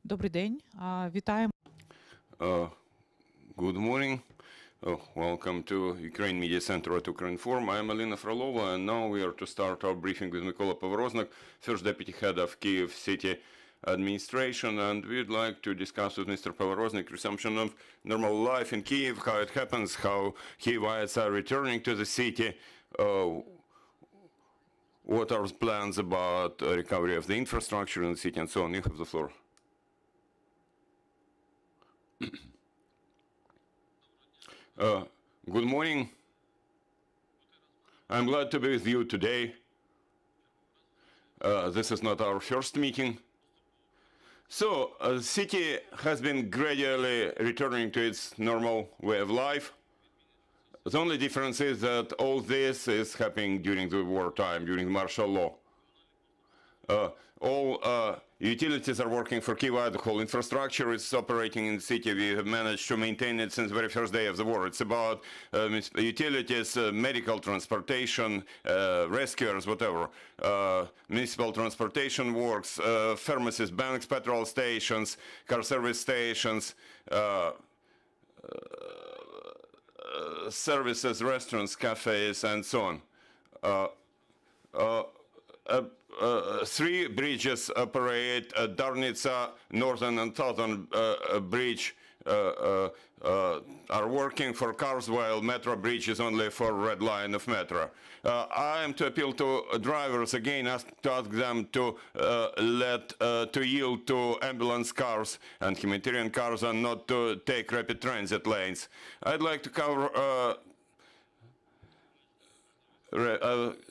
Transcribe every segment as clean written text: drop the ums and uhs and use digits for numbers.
Добрий день. Вітаємо. Good morning. Welcome to Ukraine Media Center at Ukrinform. I'm Alina Frolova, and now we are to start our briefing with Mykola Povoroznyk, first deputy head of Kyiv city administration, and we'd like to discuss with Mr. Povoroznyk resumption of normal life in Kyiv, how it happens, how Kyivites are returning to the city, what are plans about recovery of the infrastructure in the city, and so on. You have the floor. Good morning. I'm glad to be with you today. This is not our first meeting. So, the city has been gradually returning to its normal way of life. The only difference is that all this is happening during the wartime, during martial law. All utilities are working for Kyiv. The whole infrastructure is operating in the city. We have managed to maintain it since the very first day of the war. It's about utilities, medical transportation, rescuers, whatever. Municipal transportation works, pharmacies, banks, petrol stations, car service stations, services, restaurants, cafes, and so on. Three bridges operate. Darnitsa, Northern and Southern Bridge are working for cars, while Metro Bridge is only for Red Line of Metro. I am to appeal to drivers again, to ask them to to yield to ambulance cars and humanitarian cars and not to take rapid transit lanes. I'd like to cover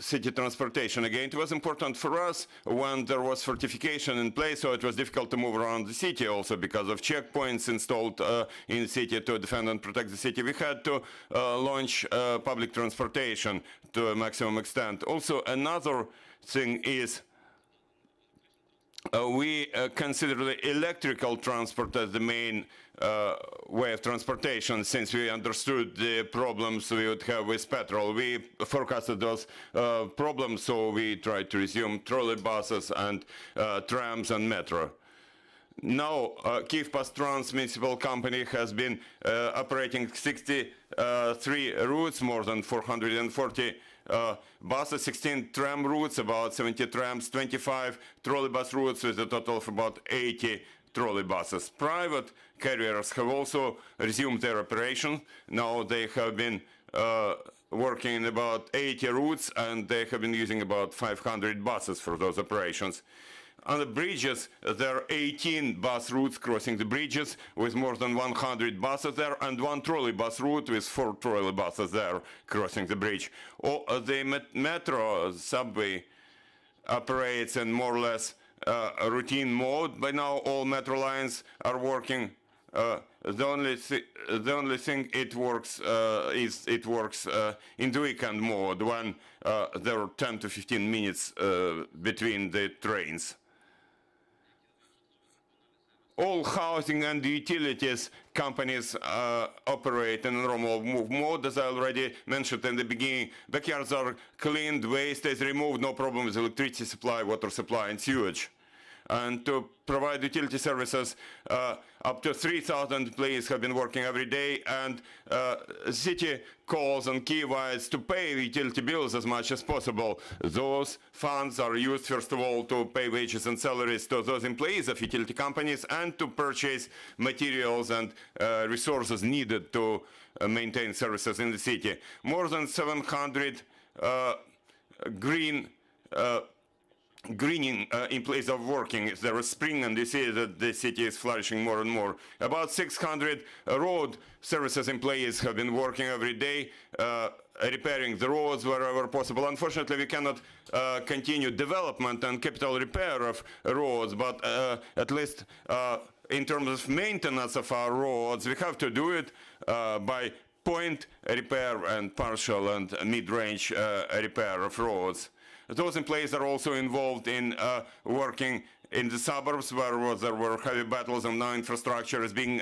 city transportation again. It was important for us when there was fortification in place, so it was difficult to move around the city also because of checkpoints installed in the city to defend and protect the city. We had to launch public transportation to a maximum extent. Also, another thing is we consider the electrical transport as the main way of transportation, since we understood the problems we would have with petrol. We forecasted those problems, so we tried to resume trolley buses and trams and metro. Now, Kyiv Pastrans municipal company has been operating 63 routes, more than 440 buses, 16 tram routes, about 70 trams, 25 trolleybus routes with a total of about 80 trolley buses. Private carriers have also resumed their operation. Now they have been working in about 80 routes, and they have been using about 500 buses for those operations. On the bridges, there are 18 bus routes crossing the bridges with more than 100 buses there, and one trolley bus route with 4 trolley buses there crossing the bridge. The metro subway operates in more or less routine mode. By now, all metro lines are working. The only thing it works is it works in the weekend mode when there are 10 to 15 minutes between the trains. All housing and utilities companies operate in normal mode, as I already mentioned in the beginning. Backyards are cleaned, waste is removed, no problem with electricity supply, water supply, and sewage. And to provide utility services, up to 3,000 employees have been working every day, and city calls on Kyivites to pay utility bills as much as possible. Those funds are used, first of all, to pay wages and salaries to those employees of utility companies and to purchase materials and resources needed to maintain services in the city. More than 700 greening in place of working. There is spring, and you see that the city is flourishing more and more. About 600 road services employees have been working every day, repairing the roads wherever possible. Unfortunately, we cannot continue development and capital repair of roads, but at least in terms of maintenance of our roads, we have to do it by point repair and partial and mid-range repair of roads. Those employees are also involved in working in the suburbs where there were heavy battles and now infrastructure is being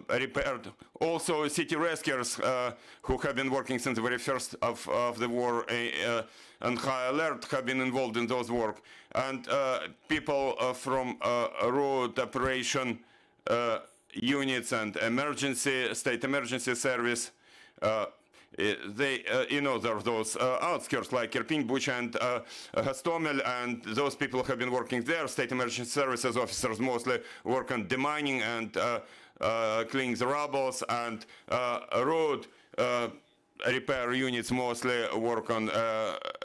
repaired. Also, city rescuers who have been working since the very first of the war on high alert have been involved in those work. and people from road operation units and state emergency service. They, there are those outskirts like Irpin, Bucha, and Hostomel, and those people have been working there. State emergency services officers mostly work on demining and cleaning the rubbles, and road repair units mostly work on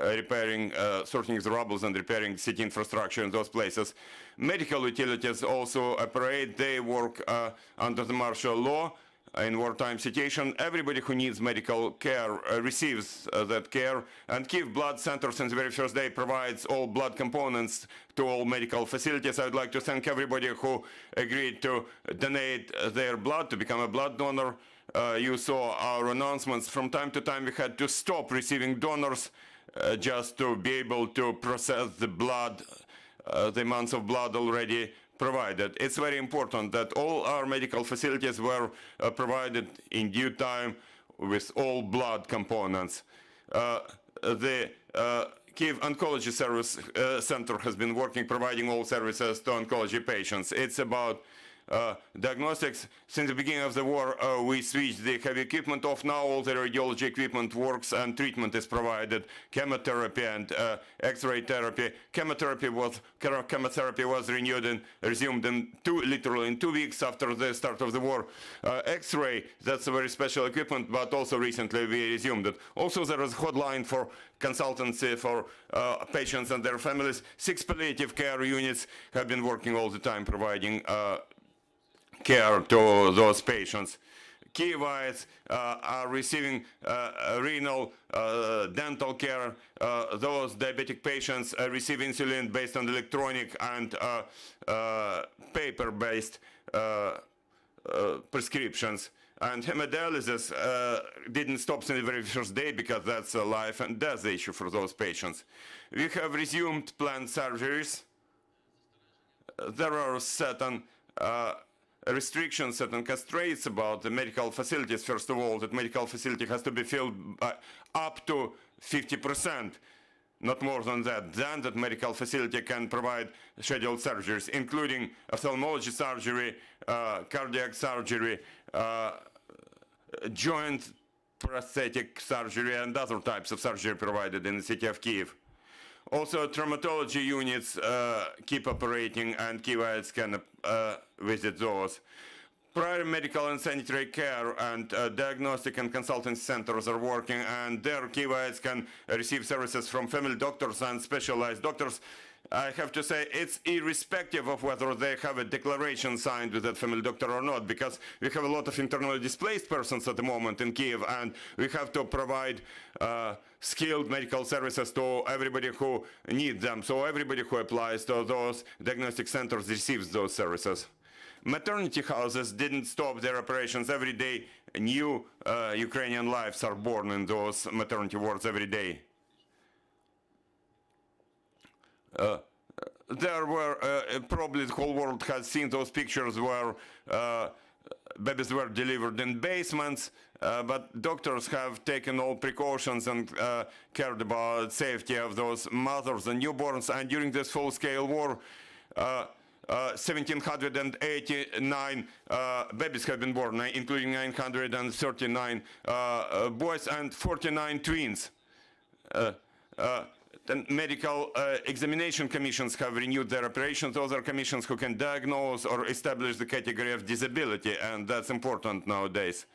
repairing, sorting the rubbles and repairing city infrastructure in those places. Medical utilities also operate. They work under the martial law. In wartime situation, everybody who needs medical care receives that care, and Kyiv Blood Center since the very first day provides all blood components to all medical facilities. I would like to thank everybody who agreed to donate their blood, to become a blood donor. You saw our announcements. From time to time we had to stop receiving donors just to be able to process the blood, the amounts of blood already provided. It's very important that all our medical facilities were provided in due time with all blood components. The Kyiv Oncology Service Center has been working, providing all services to oncology patients. It's about diagnostics. Since the beginning of the war, we switched the heavy equipment off. Now all the radiology equipment works and treatment is provided. Chemotherapy and X-ray therapy. Chemotherapy was renewed and resumed literally in 2 weeks after the start of the war. X-ray, that's a very special equipment, but also recently we resumed it. Also there is a hotline for consultancy for patients and their families. 6 palliative care units have been working all the time providing care to those patients. Kyivites are receiving renal, dental care. Those diabetic patients receive insulin based on electronic and paper-based prescriptions. And hemodialysis didn't stop since the very first day because that's a life and death issue for those patients. We have resumed planned surgeries. There are certain restrictions, certain constraints about the medical facilities. First of all, that medical facility has to be filled up to 50%, not more than that. Then that medical facility can provide scheduled surgeries, including ophthalmology surgery, cardiac surgery, joint prosthetic surgery, and other types of surgery provided in the city of Kyiv. Also, traumatology units keep operating, and Kyivites can visit those. Prior medical and sanitary care and diagnostic and consulting centers are working, and there Kyivites can receive services from family doctors and specialized doctors. I have to say it's irrespective of whether they have a declaration signed with that family doctor or not, because we have a lot of internally displaced persons at the moment in Kyiv, and we have to provide skilled medical services to everybody who needs them. So everybody who applies to those diagnostic centers receives those services. Maternity houses didn't stop their operations. Every day new Ukrainian lives are born in those maternity wards every day. There were, probably the whole world has seen those pictures where babies were delivered in basements, but doctors have taken all precautions and cared about safety of those mothers and newborns. And during this full-scale war, 1,789 babies have been born, including 939 boys and 49 twins. The medical examination commissions have renewed their operations. Those are commissions who can diagnose or establish the category of disability, and that's important nowadays.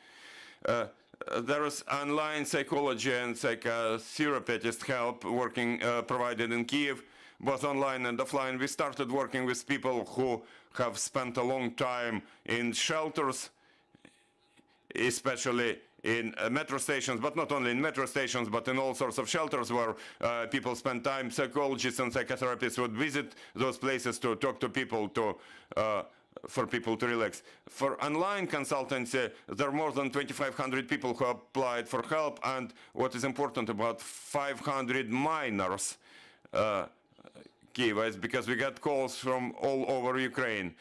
There is online psychology and psychotherapist help working provided in Kyiv, both online and offline. We started working with people who have spent a long time in shelters, especially in metro stations, but not only in metro stations, but in all sorts of shelters where people spend time. Psychologists and psychotherapists would visit those places to talk to people, for people to relax. For online consultancy, there are more than 2,500 people who applied for help, and what is important, about 500 minors Kyivites, because we got calls from all over Ukraine.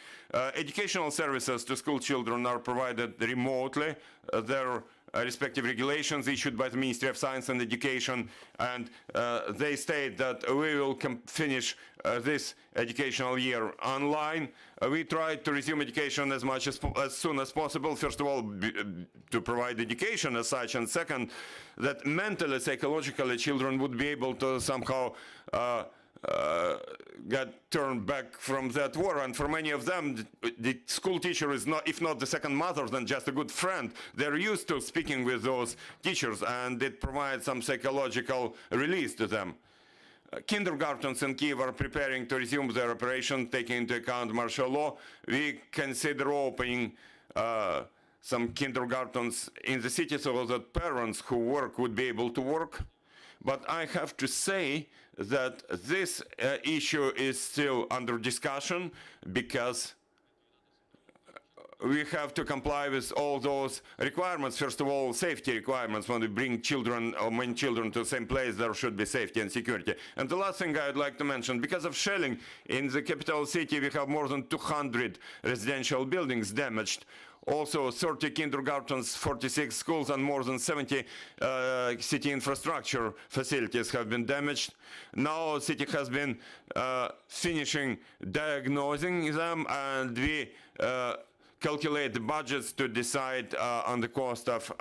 Educational services to school children are provided remotely. Their respective regulations issued by the Ministry of Science and Education, and they state that we will finish this educational year online. We tried to resume education as soon as possible. First of all, to provide education as such, and second, that mentally, psychologically, children would be able to somehow get turned back from that war. And for many of them, the school teacher is not, if not the second mother, then just a good friend. They're used to speaking with those teachers, and it provides some psychological release to them. Kindergartens in Kyiv are preparing to resume their operation, taking into account martial law. We consider opening some kindergartens in the city so that parents who work would be able to work. But I have to say that this issue is still under discussion, because we have to comply with all those requirements. First of all, safety requirements. When we bring children or many children to the same place, there should be safety and security. And the last thing I'd like to mention, because of shelling in the capital city, we have more than 200 residential buildings damaged. Also 30 kindergartens, 46 schools, and more than 70 city infrastructure facilities have been damaged. Now the city has been finishing diagnosing them, and we calculate the budgets to decide on the cost of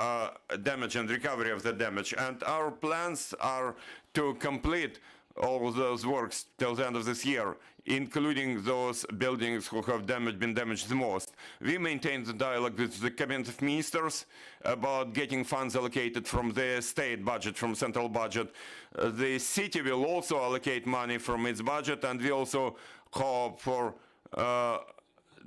damage and recovery of the damage. And our plans are to complete all those works till the end of this year, including those buildings who have been damaged the most. We maintain the dialogue with the Cabinet of Ministers about getting funds allocated from the state budget, from central budget. The city will also allocate money from its budget, and we also hope for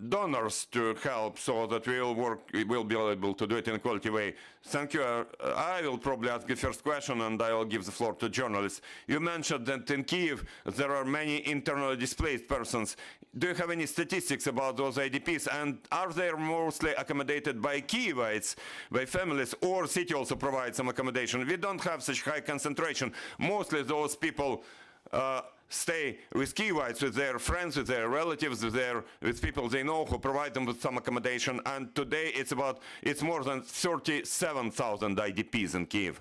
donors to help, so that we'll be able to do it in a quality way. Thank you. I will probably ask the first question, and I will give the floor to journalists. You mentioned that in Kyiv there are many internally displaced persons. Do you have any statistics about those IDPs, and are they mostly accommodated by Kyivites, by families, or city also provides some accommodation? We don't have such high concentration. Mostly those people stay with Kyivites, with their friends, with their relatives, with people they know, who provide them with some accommodation. And today it's more than 37,000 IDPs in Kyiv.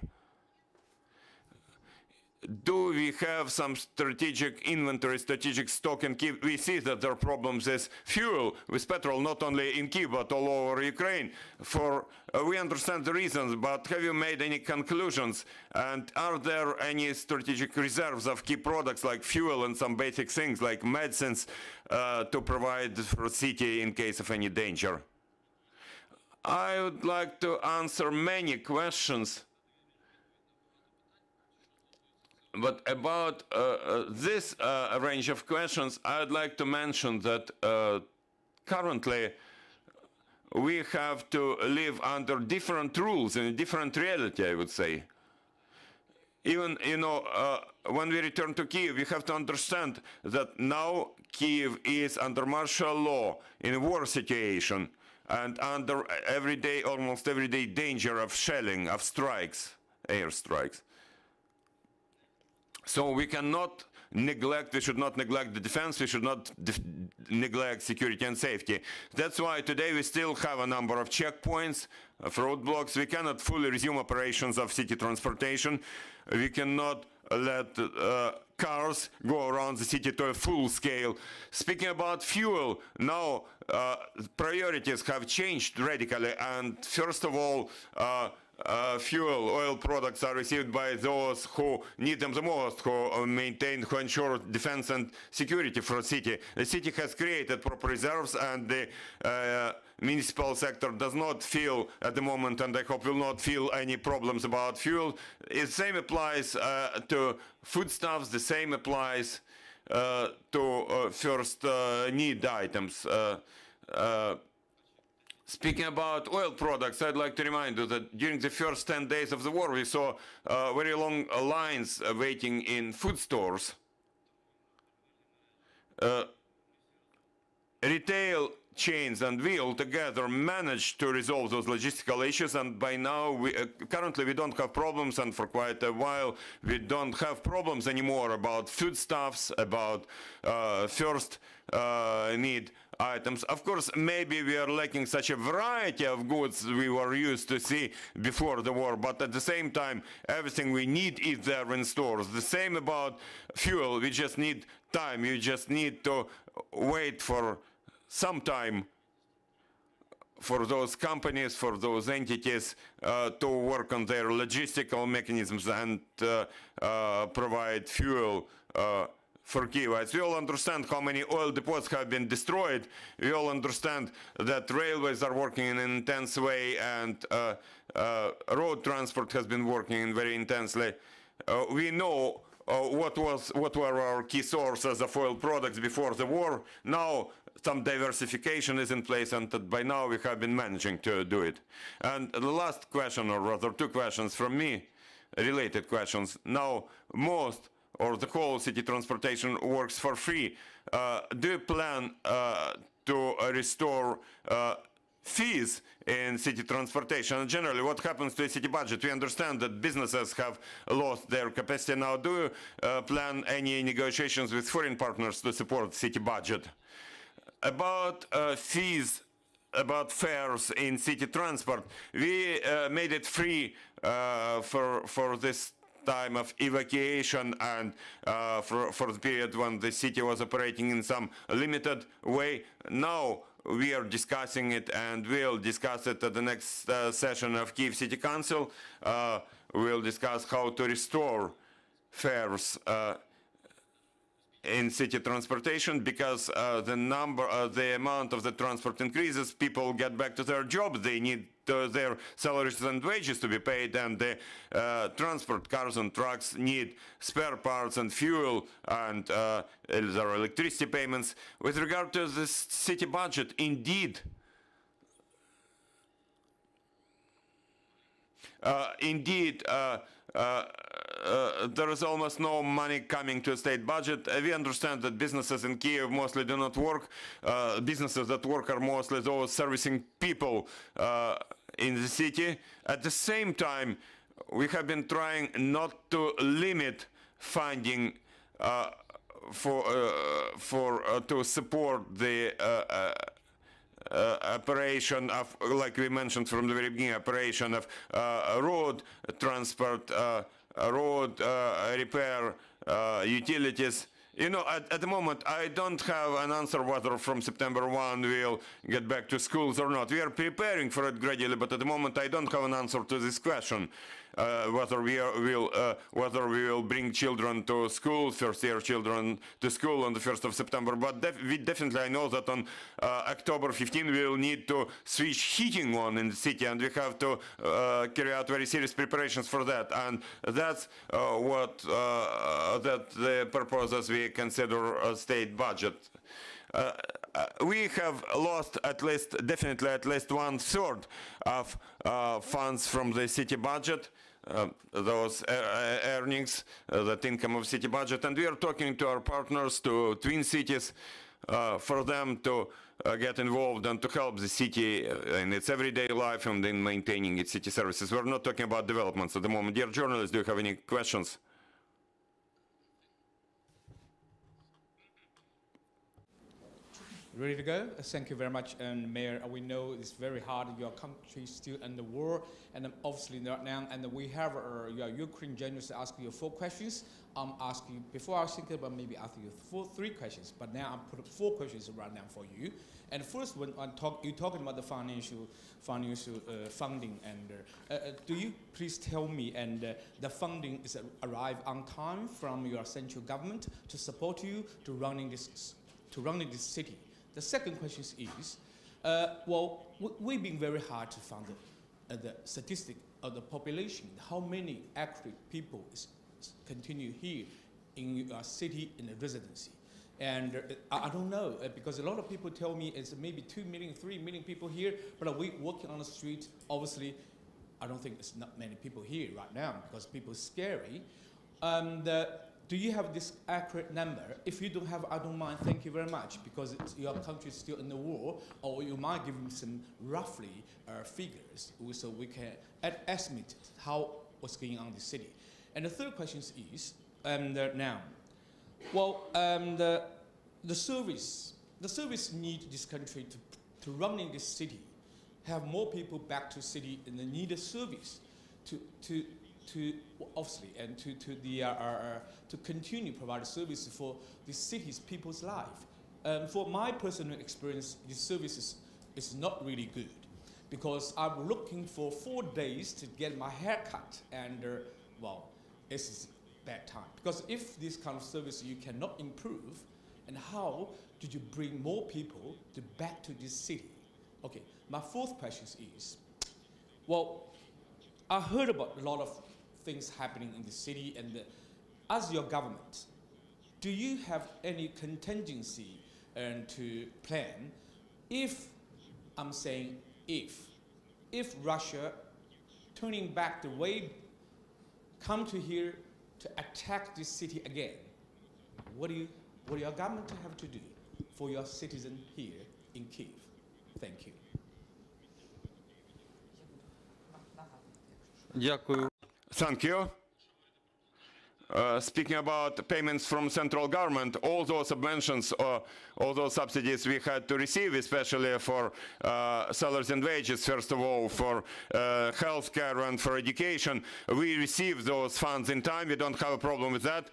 Do we have some strategic inventory, strategic stock in Kyiv? We see that there are problems with fuel, with petrol, not only in Kyiv, but all over Ukraine. We understand the reasons, but have you made any conclusions? And are there any strategic reserves of key products like fuel and some basic things like medicines to provide for the city in case of any danger? I would like to answer many questions. But about this range of questions, I would like to mention that currently we have to live under different rules in a different reality, I would say. Even, when we return to Kyiv, we have to understand that now Kyiv is under martial law in a war situation, and under almost everyday danger of shelling, of strikes, air strikes. So we cannot neglect, we should not neglect the defense, we should not neglect security and safety. That's why today we still have a number of checkpoints, of roadblocks. We cannot fully resume operations of city transportation. We cannot let cars go around the city to a full scale. Speaking about fuel, now priorities have changed radically, and first of all, oil products are received by those who need them the most, who ensure defense and security for the city. The city has created proper reserves, and the municipal sector does not feel at the moment, and I hope will not feel, any problems about fuel. The same applies to foodstuffs, the same applies to first need items. Speaking about oil products, I'd like to remind you that during the first 10 days of the war, we saw very long lines waiting in food stores. Retail chains and we altogether managed to resolve those logistical issues, and by now, currently we don't have problems, and for quite a while we don't have problems anymore about foodstuffs, about first need items. Of course, maybe we are lacking such a variety of goods we were used to see before the war, but at the same time, everything we need is there in stores. The same about fuel. We just need time. You just need to wait for some time for those companies, for those entities to work on their logistical mechanisms and provide fuel for Kyiv. We all understand how many oil depots have been destroyed. We all understand that railways are working in an intense way and road transport has been working very intensely. We know what were our key sources of oil products before the war. Now some diversification is in place, and by now we have been managing to do it. And the last question, or rather two questions from me, related questions. Now most or the whole city transportation works for free. Do you plan to restore fees in city transportation? And generally, what happens to the city budget? We understand that businesses have lost their capacity. Now, do you plan any negotiations with foreign partners to support city budget? About fees, about fares in city transport, we made it free for this time of evacuation and for the period when the city was operating in some limited way. Now we are discussing it, and we'll discuss it at the next session of Kyiv City Council. We'll discuss how to restore fares in city transportation, because the amount of the transport increases, people get back to their jobs, they need their salaries and wages to be paid, and the transport cars and trucks need spare parts and fuel, and there are electricity payments. With regard to the city budget, indeed, there is almost no money coming to a state budget. We understand that businesses in Kyiv mostly do not work. Businesses that work are mostly those servicing people in the city. At the same time, we have been trying not to limit funding to support the operation of, like we mentioned from the very beginning, operation of road transport, road repair, utilities. You know, at the moment, I don't have an answer whether from September 1 we'll get back to schools or not. We are preparing for it gradually, but at the moment, I don't have an answer to this question. Whether we will bring children to school, first-year children to school on the 1st of September. But I know that on October 15 we will need to switch heating on in the city, and we have to carry out very serious preparations for that. And that's that the purposes we consider a state budget. We have lost definitely at least 1/3 of funds from the city budget, those earnings, that income of city budget, and we are talking to our partners, to twin cities, for them to get involved and to help the city in its everyday life and in maintaining its city services. We're not talking about developments at the moment. Dear journalists, do you have any questions? Ready to go? Thank you very much, and Mayor. We know it's very hard. Your country is still in the war, and obviously not now. And we have your Ukraine journalists asking you 4 questions. I'm asking before I was thinking about maybe asking you 3 questions, but now I'm putting 4 questions right now for you. And first one, you're talking about the financial funding, and do you please tell me, and the funding is arrive on time from your central government to support you to running this city? The second question is, we've been very hard to find the statistic of the population, how many accurate people continue here in your city in the residency. And I don't know, because a lot of people tell me it's maybe 2 million, 3 million people here, but we walking on the street, obviously, I don't think it's not many people here right now because people are scary. Do you have this accurate number? If you don't have, I don't mind, thank you very much, because your country is still in the war, or you might give me some roughly figures so we can estimate what's going on in the city. And the third question is, now, the service the service need this country to run in this city, have more people back to city and they need a service to obviously and to continue provide service for the city's people's life. For my personal experience, this service is not really good because I'm looking for 4 days to get my hair cut and well, it's bad time because if this kind of service you cannot improve, and how did you bring more people back to this city? Okay, my fourth question is, well, I heard about a lot of things happening in the city, and as your government, do you have any contingency to plan if, I'm saying if Russia turning back the way come to here to attack this city again, what do your government have to do for your citizens here in Kyiv? Thank you. Дякую. Thank you. Speaking about payments from central government, all those subventions, all those subsidies we had to receive, especially for salaries and wages, first of all, for healthcare and for education, we received those funds in time. We don't have a problem with that.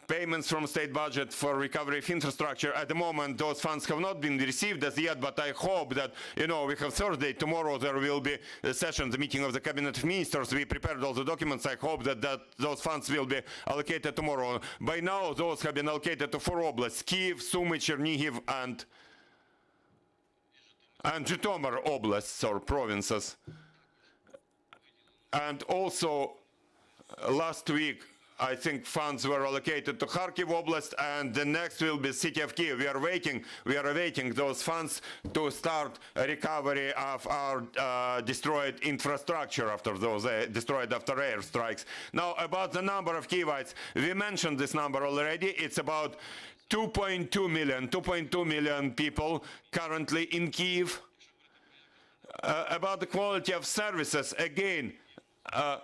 Payments from state budget for recovery of infrastructure. At the moment, those funds have not been received as yet, but I hope that, you know, we have Thursday, tomorrow there will be a session, the meeting of the Cabinet of Ministers. We prepared all the documents. I hope that those funds will be allocated tomorrow. By now, those have been allocated to 4 oblasts, Kyiv, Sumy, Chernihiv, and Zhytomyr oblasts or provinces. And also, last week, I think funds were allocated to Kharkiv Oblast, and the next will be city of Kyiv. We are awaiting those funds to start a recovery of our destroyed infrastructure after those destroyed after airstrikes. Now, about the number of Kyivites, we mentioned this number already. It's about 2.2 million people currently in Kyiv. About the quality of services, again, I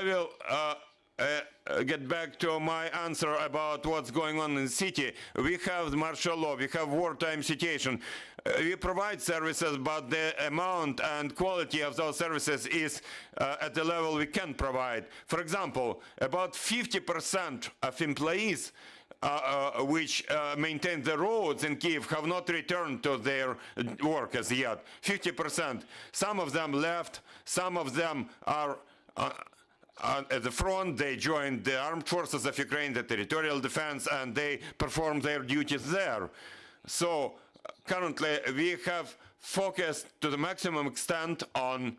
will get back to my answer about what's going on in the city. We have the martial law, we have wartime situation. We provide services, but the amount and quality of those services is at the level we can provide. For example, about 50% of employees which maintain the roads in Kyiv have not returned to their work as yet. 50%. Some of them left, some of them are at the front. They joined the armed forces of Ukraine, the territorial defense, and they perform their duties there. So currently we have focused to the maximum extent on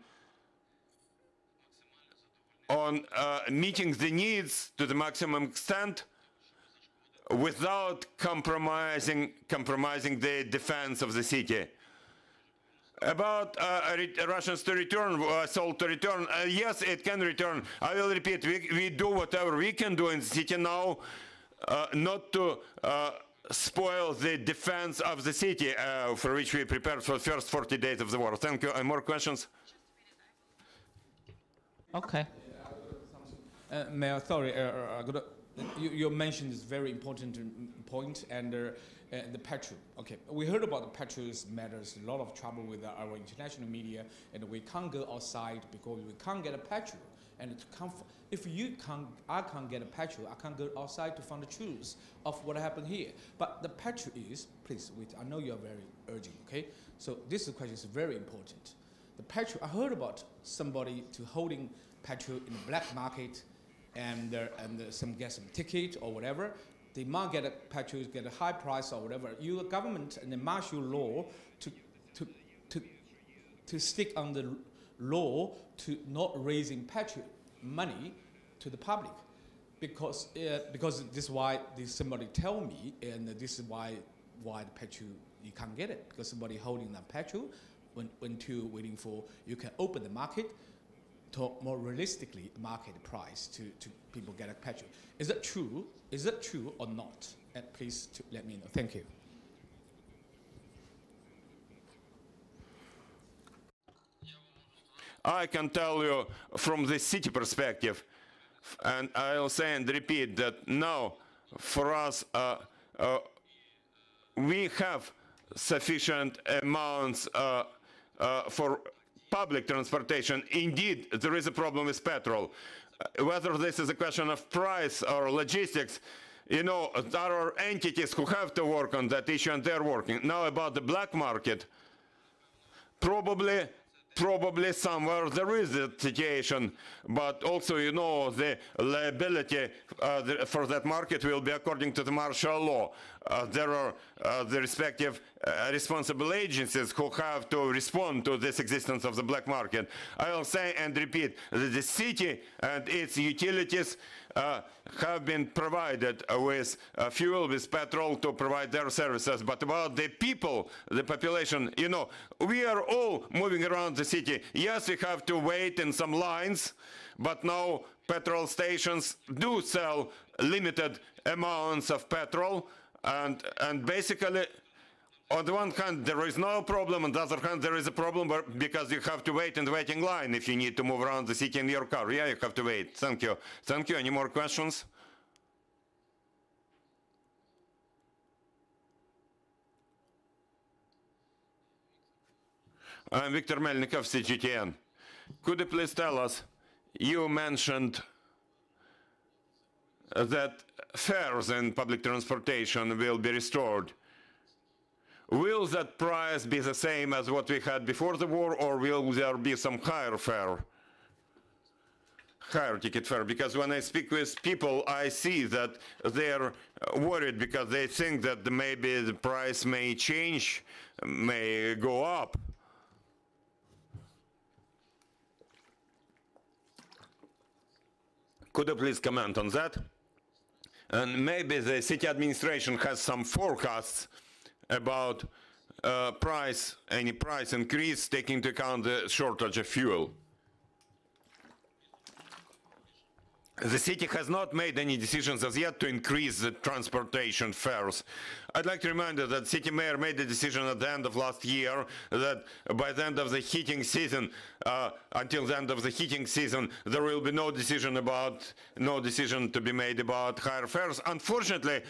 meeting the needs to the maximum extent without compromising the defense of the city. About Russians to return, assault to return, yes, it can return. I will repeat, we do whatever we can do in the city now, not to spoil the defense of the city, for which we prepared for the first 40 days of the war. Thank you. More questions? Okay. Mayor, sorry, you mentioned this very important point, and the petrol. Okay, we heard about the petrol matters, a lot of trouble with our international media, and we can't go outside because we can't get a petrol. And to come, if I can't get a petrol, I can't go outside to find the truth of what happened here. But the petrol is, please wait, I know you are very urgent, okay? So this question is very important. The petrol, I heard about somebody to holding petrol in the black market, and some get some ticket or whatever. They might get a petrol, get a high price or whatever. Your government and the martial law to stick on the law to not raising petrol money to the public, because this is why somebody tell me, and this is why the petrol you can't get it, because somebody holding that petrol when to waiting for you can open the market to more realistically market price to people get a petrol. Is that true? Is that true or not? And please let me know. Thank you. I can tell you from the city perspective, and I'll say and repeat that now, for us, we have sufficient amounts for public transportation. Indeed, there is a problem with petrol. Whether this is a question of price or logistics, you know, there are entities who have to work on that issue, and they're working. Now, about the black market, probably somewhere there is a situation, but also, you know, the liability for that market will be according to the martial law. There are the respective responsible agencies who have to respond to this existence of the black market. I will say and repeat that the city and its utilities have been provided with fuel, with petrol to provide their services. But about the people, the population, you know, we are all moving around the city. Yes, we have to wait in some lines, but now petrol stations do sell limited amounts of petrol, and basically, on the one hand, there is no problem. On the other hand, there is a problem because you have to wait in the waiting line if you need to move around the city in your car. Yeah, you have to wait. Thank you. Thank you. Any more questions? I'm Viktor Melnikov, CGTN. Could you please tell us, you mentioned that fares in public transportation will be restored. Will that price be the same as what we had before the war, or will there be some higher ticket fare? Because when I speak with people, I see that they're worried because they think that maybe the price may change, may go up. Could you please comment on that? And maybe the city administration has some forecasts about any price increase, taking into account the shortage of fuel. The city has not made any decisions as yet to increase the transportation fares. I'd like to remind you that city mayor made a decision at the end of last year that by the end of the heating season, until the end of the heating season, there will be no decision to be made about higher fares. Unfortunately,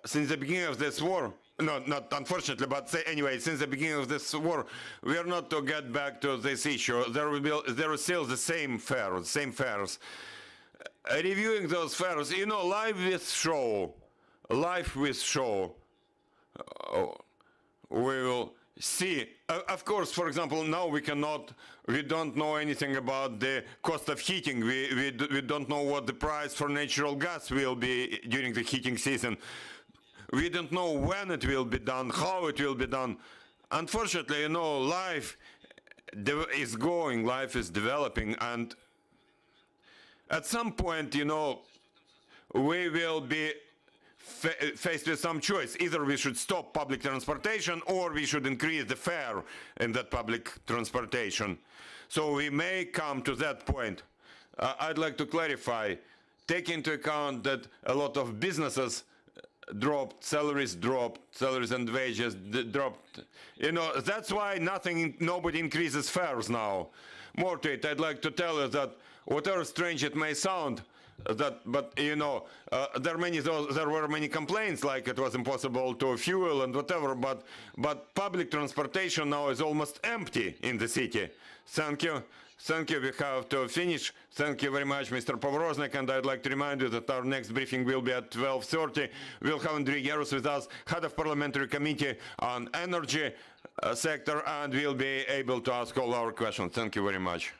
since the beginning of this war, no, not unfortunately, but anyway, since the beginning of this war, we are not to get back to this issue. There is still the same fares. Reviewing those fares, you know, live with show, we will see. Of course, for example, now we don't know anything about the cost of heating. We don't know what the price for natural gas will be during the heating season. We don't know when it will be done, how it will be done. Unfortunately, you know, life is going, life is developing, and at some point, you know, we will be faced with some choice. Either we should stop public transportation or we should increase the fare in that public transportation. So we may come to that point. I'd like to clarify, take into account that a lot of businesses dropped, salaries and wages dropped. You know, that's why nobody increases fares now. More to it, I'd like to tell you that whatever strange it may sound, but you know, there were many complaints, like it was impossible to fuel and whatever, but public transportation now is almost empty in the city. Thank you. Thank you. We have to finish. Thank you very much, Mr. Povoroznyk, and I'd like to remind you that our next briefing will be at 12:30. We'll have Andrei Gerus with us, head of parliamentary committee on energy sector, and we'll be able to ask all our questions. Thank you very much.